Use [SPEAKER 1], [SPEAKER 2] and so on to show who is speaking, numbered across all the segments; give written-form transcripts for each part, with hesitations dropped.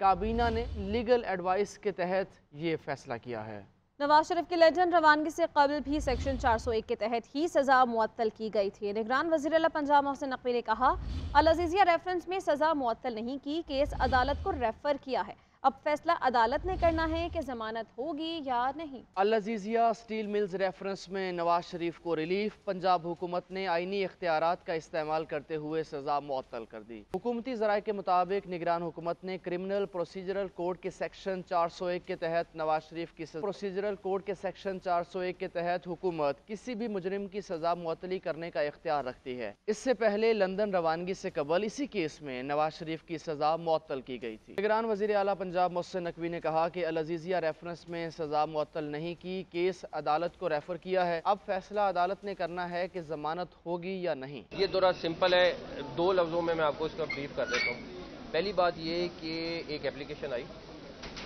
[SPEAKER 1] کابینہ نے legal advice کے تحت یہ فیصلہ کیا ہے۔
[SPEAKER 2] نواز شریف کی لندن روانگی سے قبل بھی سیکشن 401 کے تحت ہی سزا معطل کی گئی تھی۔ نگران وزیر اعلیٰ پنجاب محسن نقوی نے کہا، العزیزیہ ریفرنس میں سزا معطل نہیں کی، کیس عدالت کو ریفر کیا ہے، اب فیصلہ عدالت نے کرنا ہے کہ ضمانت ہوگی یا نہیں۔
[SPEAKER 1] العزیزیہ اسٹیل ملز ریفرنس میں نواز شریف کو ریلیف، پنجاب حکومت نے آئینی اختیارات کا استعمال کرتے ہوئے سزا معطل کر دی۔ حکومتی ذرائع کے مطابق نگران حکومت نے کرمنل پروسیجرل کوڈ کے سیکشن 401 کے تحت نواز شریف کی پروسیجرل کوڈ کے سیکشن 401 کے تحت حکومت کسی بھی مجرم کی سزا معطلی کرنے کا اختیار رکھتی ہے۔ اس سے پہلے لندن روانگی سے قبل اسی کیس میں نواز شریف کی سزا معطل کی گئی تھی۔ نگران وزیر اعلیٰ پنجاب محسن نقوی نے کہا کہ العزیزیہ ریفرنس میں سزا معطل نہیں کی، کیس عدالت کو ریفر کیا ہے، اب فیصلہ عدالت نے کرنا ہے کہ ضمانت ہوگی یا نہیں۔
[SPEAKER 3] یہ دورہ سمپل ہے، دو لفظوں میں آپ کو اس کا بریف کر دیتا ہوں۔ پہلی بات یہ کہ ایک اپلیکیشن آئی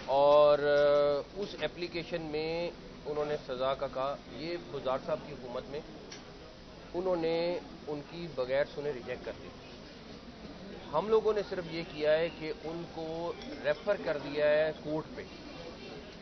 [SPEAKER 3] اور اس اپلیکیشن میں انہوں نے سزا کا کہا، یہ بزار صاحب کی حکومت میں انہوں نے ان کی بغیر سنے ریجیکٹ کر دی۔ ہم لوگوں نے صرف یہ کیا ہے کہ ان کو ریفر کر دیا ہے کورٹ پہ،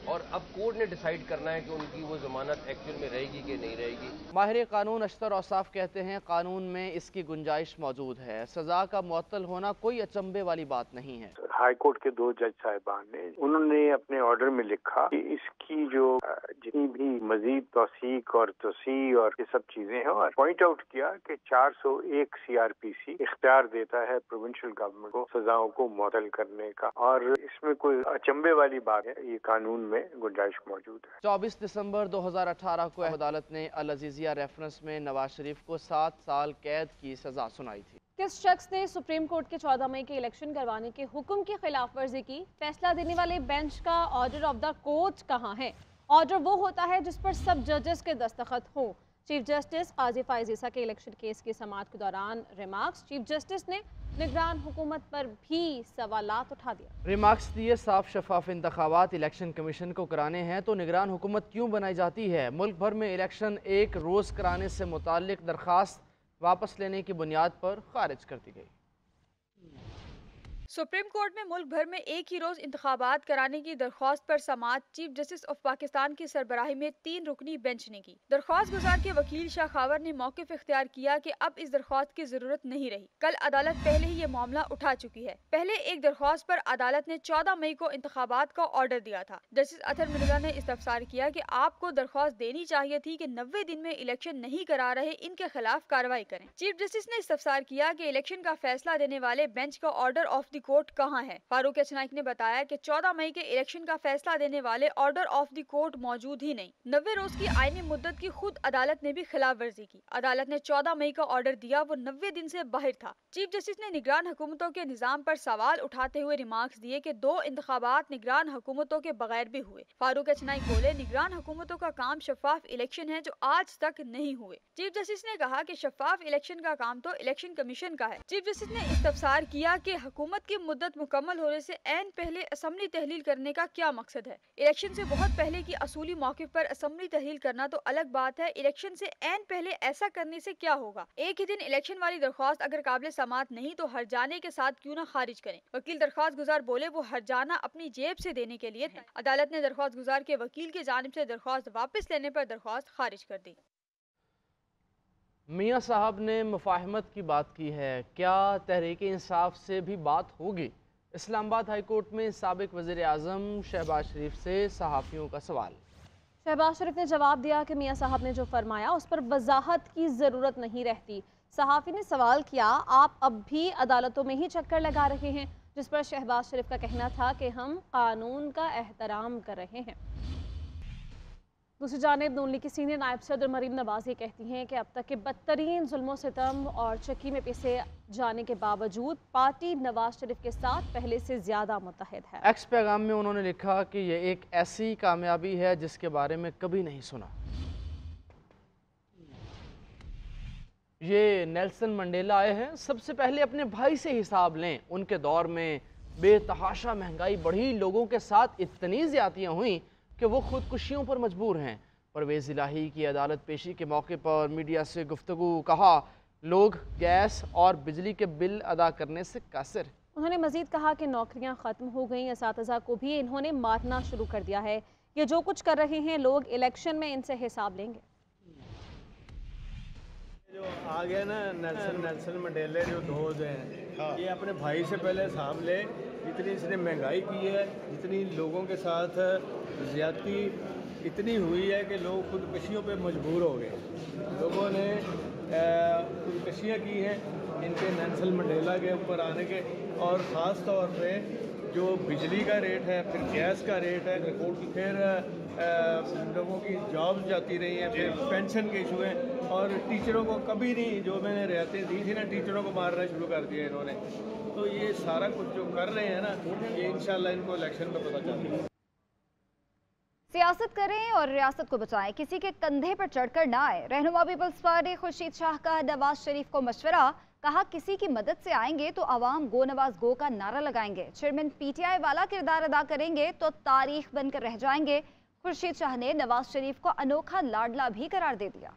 [SPEAKER 3] اور اب کورٹ نے ڈیسائیڈ کرنا ہے کہ ان کی وہ ضمانت ایکچوئل میں رہے گی کہ نہیں رہے گی۔
[SPEAKER 1] ماہر قانون اشتر اوصاف کہتے ہیں قانون میں اس کی گنجائش موجود ہے، سزا کا معطل ہونا کوئی اچنبے والی بات نہیں ہے۔
[SPEAKER 4] ہائی کورٹ کے 2 جج صاحبان نے انہوں نے اپنے آرڈر میں لکھا کہ اس کی جو جتنی بھی مزید توثیق اور توسیع اور یہ سب چیزیں ہیں، اور پوائنٹ آؤٹ کیا کہ 401 CRPC اختیار دیتا ہے پروونشل گورنمنٹ کو سزاؤں کو معطل کرنے کا، اور اس میں کوئی اچنبے والی بات ہے، یہ قانون میں گنجائش موجود ہے۔
[SPEAKER 1] 24 دسمبر 2018 کو عدالت نے العزیزیہ ریفرنس میں نواز شریف کو 7 سال قید کی سزا سنائی تھی۔
[SPEAKER 2] کس شخص نے سپریم کورٹ کے 14 مئی کے الیکشن کروانے کے حکم کی خلاف ورزی کی؟ فیصلہ دینے والے بینچ کا آرڈر آف دا کورٹ کہاں ہے؟ آرڈر وہ ہوتا ہے جس پر سب ججز کے دستخط ہوں۔ چیف جسٹس قاضی فائز عیسیٰ کے الیکشن کیس کی سماعت کے دوران ریمارکس، چیف جسٹس نے نگران حکومت پر بھی سوالات اٹھا دیا۔
[SPEAKER 1] ریمارکس دیے، صاف شفاف انتخابات الیکشن کمیشن کو کرانے ہیں تو نگران حکومت کیوں بنائی جاتی ہے؟ ملک بھر میں الیکشن ایک روز کرانے سے متعلق درخواست واپس لینے کی بنیاد پر خارج کر دی گئی۔
[SPEAKER 5] سپریم کورٹ میں ملک بھر میں ایک ہی روز انتخابات کرانے کی درخواست پر سماعت چیف جسٹس آف پاکستان کی سربراہی میں 3 رکنی بینچ نے کی۔ درخواست گزار کے وکیل شاہ خاور نے موقف اختیار کیا کہ اب اس درخواست کی ضرورت نہیں رہی۔ کل عدالت پہلے ہی یہ معاملہ اٹھا چکی ہے۔ پہلے ایک درخواست پر عدالت نے 14 مئی کو انتخابات کا آرڈر دیا تھا۔ جسٹس اطہر مرزا نے استفسار کیا کہ آپ کو درخواست دینی چاہیے تھی کہ 90 دن میں الیکشن نہیں کرا رہے ان کے خلاف کارروائی کریں۔ چیف جسٹس نے استفسار کیا کہ الیکشن کا فیصلہ دینے والے بینچ کا آرڈر آف دی کورٹ کہاں ہے؟ فاروق ایچ نائک نے بتایا کہ 14 مئی کے الیکشن کا فیصلہ دینے والے آرڈر آف دی کورٹ موجود ہی نہیں۔ 90 روز کی آئینی مدت کی خود عدالت نے بھی خلاف ورزی کی۔ عدالت نے 14 مئی کا آرڈر دیا، وہ 90 دن سے باہر تھا۔ چیف جسٹس نے نگران حکومتوں کے نظام پر سوال اٹھاتے ہوئے ریمارکس دیے کہ 2 انتخابات نگران حکومتوں کے بغیر بھی ہوئے۔ فاروق ایچ نائک بولے، نگران حکومتوں کا کام شفاف الیکشن ہے جو آج تک نہیں ہوئے۔ چیف جسٹس نے کہا کہ شفاف الیکشن کا کام تو الیکشن کمیشن کا ہے۔ چیف جسٹس نے استفسار کیا کہ حکومت کی مدت مکمل ہونے سے عین پہلے اسمبلی تحلیل کرنے کا کیا مقصد ہے؟ الیکشن سے بہت پہلے کی اصولی موقف پر اسمبلی تحلیل کرنا تو الگ بات ہے، الیکشن سے عین پہلے ایسا کرنے سے کیا ہوگا؟ ایک ہی دن الیکشن والی درخواست اگر قابل سماعت نہیں تو ہرجانے کے ساتھ کیوں نہ خارج کریں؟ وکیل درخواست گزار بولے، وہ ہرجانہ اپنی جیب سے دینے کے لیے ہے۔ عدالت نے درخواست گزار کے وکیل کی جانب سے درخواست واپس لینے پر درخواست خارج کر دی۔
[SPEAKER 1] میاں صاحب نے مفاہمت کی بات کی ہے، کیا تحریک انصاف سے بھی بات ہوگی؟ اسلام آباد ہائی کورٹ میں سابق وزیر اعظم شہباز شریف سے صحافیوں کا سوال۔
[SPEAKER 2] شہباز شریف نے جواب دیا کہ میاں صاحب نے جو فرمایا اس پر وضاحت کی ضرورت نہیں رہتی۔ صحافی نے سوال کیا، آپ اب بھی عدالتوں میں ہی چکر لگا رہے ہیں؟ جس پر شہباز شریف کا کہنا تھا کہ ہم قانون کا احترام کر رہے ہیں۔ دوسری جانب نون لیگ کی سینئر نائب صدر مریم نواز یہ کہتی ہیں کہ اب تک کے بدترین ظلم و ستم اور چکی میں پیسے جانے کے باوجود پارٹی نواز شریف کے ساتھ پہلے سے زیادہ متحد ہے۔
[SPEAKER 1] ایکس پیغام میں انہوں نے لکھا کہ یہ ایک ایسی کامیابی ہے جس کے بارے میں کبھی نہیں سنا۔ یہ نیلسن منڈیلا آئے ہیں، سب سے پہلے اپنے بھائی سے حساب لیں۔ ان کے دور میں بے تحاشا مہنگائی بڑھی، لوگوں کے ساتھ اتنی زیادتیاں ہوئیں کہ وہ خودکشیوں پر مجبور ہیں۔ پرویز الہی کی عدالت پیشی کے موقع پر میڈیا سے گفتگو، کہا لوگ گیس اور بجلی کے بل ادا کرنے سے قاصر۔
[SPEAKER 2] انہوں نے مزید کہا کہ نوکریاں ختم ہو گئیں، اساتذہ کو بھی انہوں نے مارنا شروع کر دیا ہے. یہ جو کچھ کر رہے ہیں لوگ الیکشن میں ان سے حساب لیں گے.
[SPEAKER 6] جو آگے نا نیلسن منڈیلے جو دوست ہیں یہ اپنے بھائی سے پہلے حساب لے. جتنی اس نے مہنگائی کی ہے، جتنی لوگوں کے ساتھ زیادتی اتنی ہوئی ہے کہ لوگ خودکشیوں پہ مجبور ہو گئے. لوگوں نے خودکشیاں کی ہیں ان کے نیلسن منڈیلا کے اوپر آنے کے، اور خاص طور پہ جو بجلی کا ریٹ ہے، پھر گیس کا ریٹ ہے، پھر لوگوں کی جاب جاتی رہی ہیں، پھر پینشن کے ایشو ہیں، اور ٹیچروں کو کبھی نہیں، جو میں نے رعایتیں دی تھی نا، ٹیچروں کو مارنا شروع کر دیا انہوں نے. تو یہ سارا کچھ جو کر رہے ہیں نا، یہ انشاءاللہ ان کو الیکشن میں پتہ چلے گا.
[SPEAKER 7] سیاست کریں اور ریاست کو بچائیں، کسی کے کندھے پر چڑھ کر نہ آئے. رہنما پیپلز پارٹی خورشید شاہ کا نواز شریف کو مشورہ، کہا کسی کی مدد سے آئیں گے تو عوام گو نواز گو کا نعرہ لگائیں گے. چیئرمین پی ٹی آئی والا کردار ادا کریں گے تو تاریخ بن کر رہ جائیں گے. خورشید شاہ نے نواز شریف کو انوکھا لاڈلا بھی قرار دے دیا.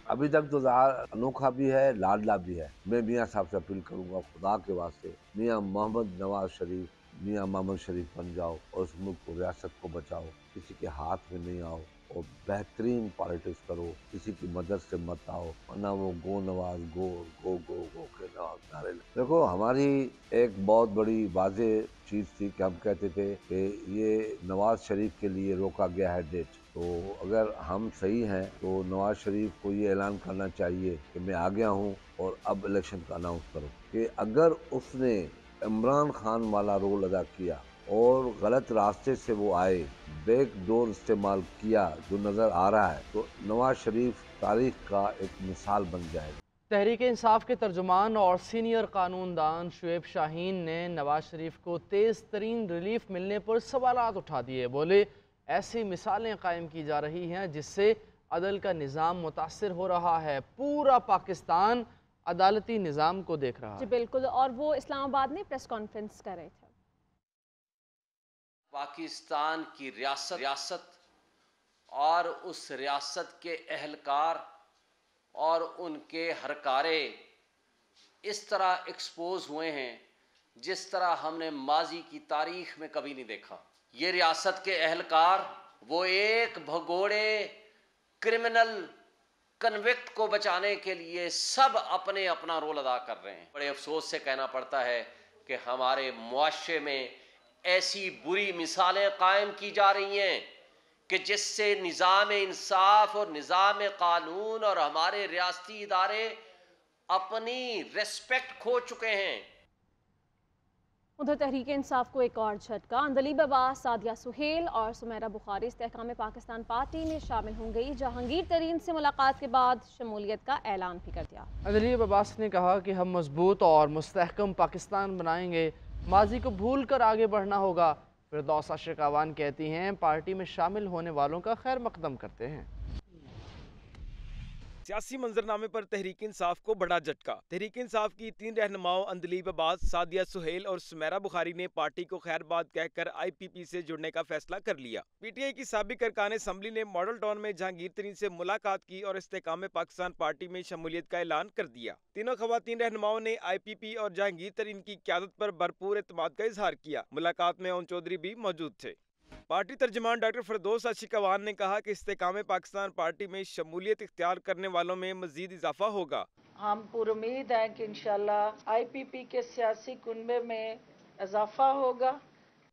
[SPEAKER 8] ابھی تک تو انوکھا بھی ہے، لاڈلا بھی ہے. میں میاں صاحب سے اپیل کروں گا خدا کے واسطے، میاں محمد نواز شریف، میاں محمد شریف بن جاؤ اور اس ملک کو، ریاست کو بچاؤ. کسی کے ہاتھ میں نہیں آؤ اور بہترین پالیٹکس کرو. کسی کی مدد سے مت آؤ، ورنہ وہ گو نواز گو گو گو گو کے نعرے. دیکھو ہماری ایک بہت بڑی واضح چیز تھی کہ ہم کہتے تھے کہ یہ نواز شریف کے لیے روکا گیا ہے ڈیٹ. تو اگر ہم صحیح ہیں تو نواز شریف کو یہ اعلان کرنا چاہیے کہ میں آ گیا ہوں اور اب الیکشن کا اناؤنس کرو. کہ اگر اس نے عمران خان والا رول ادا کیا اور غلط راستے سے وہ آئے، بیک ڈور استعمال کیا جو نظر آ رہا ہے، تو نواز شریف تاریخ کا ایک مثال بن جائے گا.
[SPEAKER 1] تحریک انصاف کے ترجمان اور سینئر قانون دان شعیب شاہین نے نواز شریف کو تیز ترین ریلیف ملنے پر سوالات اٹھا دیے. بولے ایسی مثالیں قائم کی جا رہی ہیں جس سے عدل کا نظام متاثر ہو رہا ہے. پورا پاکستان عدالتی نظام کو دیکھ رہا ہے.
[SPEAKER 2] جی بالکل، اور وہ اسلام آباد میں پریس کانفرنس کر رہے تھے.
[SPEAKER 9] پاکستان کی ریاست اور اس ریاست کے اہلکار اور ان کے ہرکارے اس طرح ایکسپوز ہوئے ہیں جس طرح ہم نے ماضی کی تاریخ میں کبھی نہیں دیکھا. یہ ریاست کے اہلکار وہ ایک بھگوڑے کرمنل کنوکٹ کو بچانے کے لیے سب اپنے اپنا رول ادا کر رہے ہیں. بڑے افسوس سے کہنا پڑتا ہے کہ ہمارے معاشرے میں ایسی بری مثالیں قائم کی جا رہی ہیں کہ جس سے نظام انصاف اور نظام قانون اور ہمارے ریاستی ادارے اپنی ریسپیکٹ کھو چکے ہیں.
[SPEAKER 2] ادھر تحریک انصاف کو ایک اور جھٹکا. اندلیب عباس، سعدیہ سہیل اور سمیرہ بخاری استحکام پاکستان پارٹی میں شامل ہوں گئی. جہانگیر ترین سے ملاقات کے بعد شمولیت کا اعلان بھی کر دیا.
[SPEAKER 1] اندلیب عباس نے کہا کہ ہم مضبوط اور مستحکم پاکستان بنائیں گے. ماضی کو بھول کر آگے بڑھنا ہوگا. فردوسہ شکاوان کہتی ہیں پارٹی میں شامل ہونے والوں کا خیر مقدم کرتے ہیں.
[SPEAKER 6] سیاسی منظرنامے پر تحریک انصاف کو بڑا جھٹکا. تحریک انصاف کی 3 رہنماؤں اندلیب عباس، سعدیہ سہیل اور سمیرہ بخاری نے پارٹی کو خیر بات کہہ کر آئی پی پی سے جڑنے کا فیصلہ کر لیا. پی ٹی آئی کی سابق ارکان اسمبلی نے ماڈل ٹاؤن میں جہانگیر ترین سے ملاقات کی اور استحکام پاکستان پارٹی میں شمولیت کا اعلان کر دیا. تینوں خواتین رہنماؤں نے آئی پی پی اور جہانگیر ترین کی قیادت پر بھرپور اعتماد کا اظہار کیا. ملاقات میں اون چودھری بھی موجود تھے. پارٹی ترجمان ڈاکٹر فردوسہ شکاوان نے کہا کہ استحکام پاکستان پارٹی میں شمولیت اختیار کرنے والوں میں مزید اضافہ ہوگا.
[SPEAKER 10] ہم پر امید ہیں کہ انشاءاللہ آئی پی پی کے سیاسی کنبے میں اضافہ ہوگا.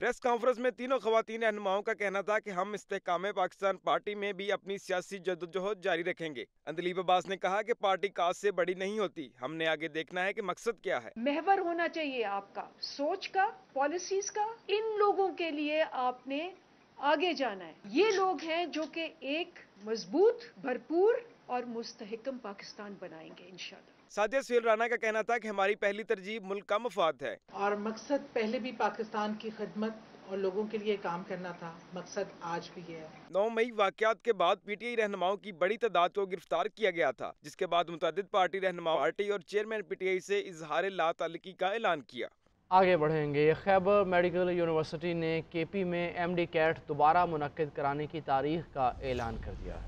[SPEAKER 6] پریس کانفرنس میں تینوں خواتین رہنماؤں کا کہنا تھا کہ ہم استحکام پاکستان پارٹی میں بھی اپنی سیاسی جدوجہد جاری رکھیں گے. اندلیب عباس نے کہا کہ پارٹی کاز سے بڑی نہیں ہوتی، ہم نے آگے دیکھنا ہے کہ مقصد کیا ہے.
[SPEAKER 10] محور ہونا چاہیے آپ کا سوچ کا، پالیسیز کا. ان لوگوں کے لیے آپ نے آگے جانا ہے. یہ لوگ ہیں جو کہ ایک مضبوط، بھرپور اور مستحکم پاکستان بنائیں گے انشاءاللہ.
[SPEAKER 6] سعدیہ سہیل رانا کا کہنا تھا کہ ہماری پہلی ترجیح ملک کا مفاد ہے
[SPEAKER 11] اور مقصد پہلے بھی پاکستان کی خدمت اور لوگوں کے لیے کام کرنا تھا، مقصد آج بھی ہے.
[SPEAKER 6] 9 مئی واقعات کے بعد پی ٹی آئی رہنماؤں کی بڑی تعداد کو گرفتار کیا گیا تھا، جس کے بعد متعدد پارٹی رہنما پارٹی اور چیئرمین پی ٹی آئی سے اظہار لا تعلقی کا اعلان کیا.
[SPEAKER 1] آگے بڑھیں گے. خیبر میڈیکل یونیورسٹی نے کے پی میں ایم ڈی کیٹ دوبارہ منعقد کرانے کی تاریخ کا اعلان کر دیا ہے.